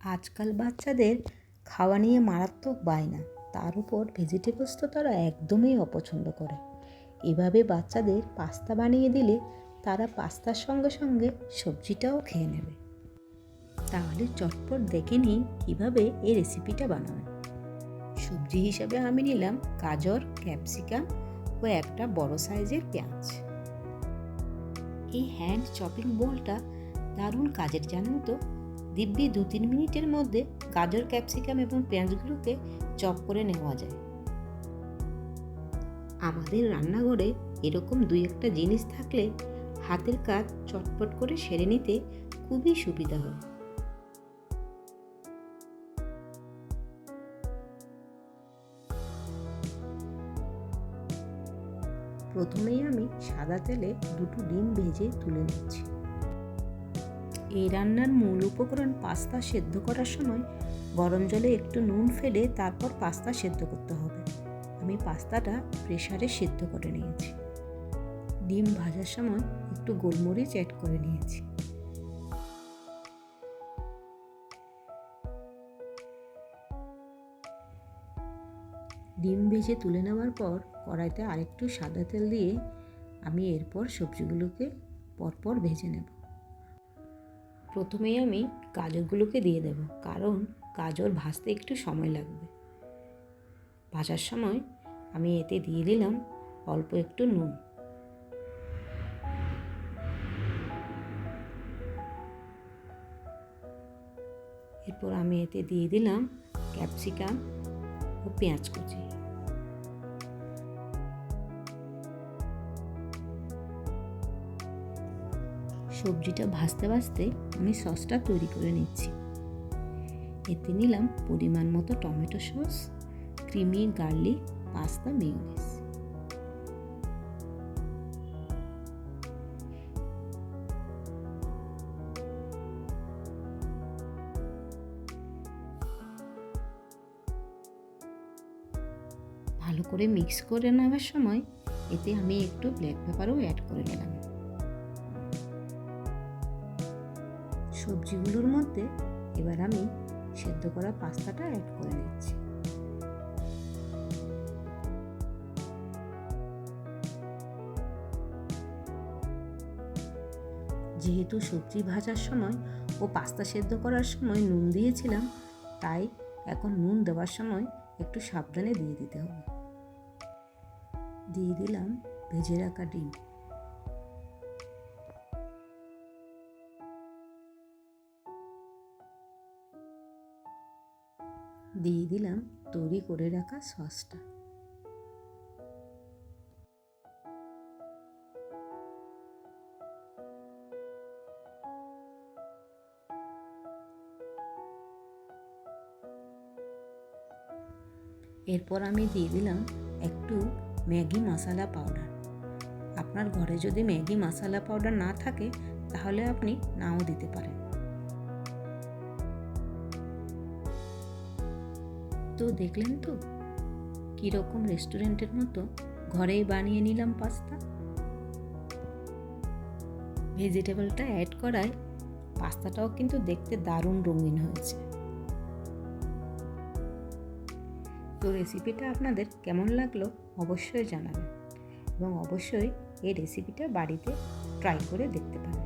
আজকাল বাচ্চাদের খাওয়া নিয়ে মারাত্মক বায়না, তার উপর ভেজিটেবলস তো তারা একদমই অপছন্দ করে। এভাবে বাচ্চাদের পাস্তা বানিয়ে দিলে তারা পাস্তার সঙ্গে সঙ্গে সবজিটাও খেয়ে নেবে। তাহলে চটপট দেখে নিই কীভাবে এই রেসিপিটা বানাবেন। সবজি হিসাবে আমি নিলাম গাজর, ক্যাপসিকাম ও একটা বড় সাইজের পেঁয়াজ। এই হ্যান্ড চপিং বোলটা দারুণ কাজের, জানেন তো। দিব্যি 2-3 মিনিটের মধ্যে গাজর, ক্যাপসিকাম এবং পেঁয়াজগুলোকে চপ করে নেওয়া যায়। আমাদের রান্নাঘরে এরকম 2-1টা জিনিস থাকলে হাতের কাজ চটপট করে সেরে নিতে খুবই সুবিধা হয়। প্রথমেই আমি সাদা তেলে 2টো ডিম ভেজে তুলে নিচ্ছি। এই রান্নার মূল উপকরণ পাস্তা সেদ্ধ করার সময় গরম জলে একটু নুন ফেলে তারপর পাস্তা সেদ্ধ করতে হবে। আমি পাস্তাটা প্রেসারে সেদ্ধ করে নিয়েছি। ডিম ভাজার সময় একটু গোলমরিচ অ্যাড করে নিয়েছি। ডিম ভেজে তুলে নেওয়ার পর কড়াইতে আরেকটু সাদা তেল দিয়ে আমি এরপর সবজিগুলোকে পরপর ভেজে নেব। প্রথমেই আমি গাজরগুলোকে দিয়ে দেব, কারণ গাজর ভাজতে একটু সময় লাগবে। ভাজার সময় আমি এতে দিয়ে দিলাম অল্প একটু নুন। এরপর আমি এতে দিয়ে দিলাম ক্যাপসিকাম ও পেঁয়াজ কুচি। সবজিটা ভাজতে ভাজতে আমি সসটা তৈরি করে নিচ্ছি। এতে নিলাম পরিমাণ মতো tomato sauce, creamy garlic pasta mayonnaise. ভালো করে মিক্স করে নেওয়ার সময় এতে আমি একটু ব্ল্যাক পেপারও অ্যাড করে নিলাম। সবজিগুলোর মধ্যে এবার আমি সেদ্ধ করা পাস্তাটা অ্যাড করে নিচ্ছি। যেহেতু সবজি ভাজার সময় ও পাস্তা সেদ্ধ করার সময় নুন দিয়েছিলাম, তাই এখন নুন দেওয়ার সময় একটু সাবধানে দিয়ে দিতে হবে। দিয়ে দিলাম ভেজে রাখা ডিম। দিয়ে দিলাম তৈরি করে রাখা সসটা। এরপর আমি দিয়ে দিলাম একটু ম্যাগি মশলা পাউডার। আপনার ঘরে যদি ম্যাগি মশলা পাউডার না থাকে তাহলে আপনি নাও দিতে পারেন। তো দেখলেন তো কীরকম রেস্টুরেন্টের মতো ঘরেই বানিয়ে নিলাম পাস্তা। ভেজিটেবলটা অ্যাড করায় পাস্তাটাও কিন্তু দেখতে দারুণ রঙিন হয়েছে। তো রেসিপিটা আপনাদের কেমন লাগলো অবশ্যই জানাবেন এবং অবশ্যই এই রেসিপিটা বাড়িতে ট্রাই করে দেখতে পারেন।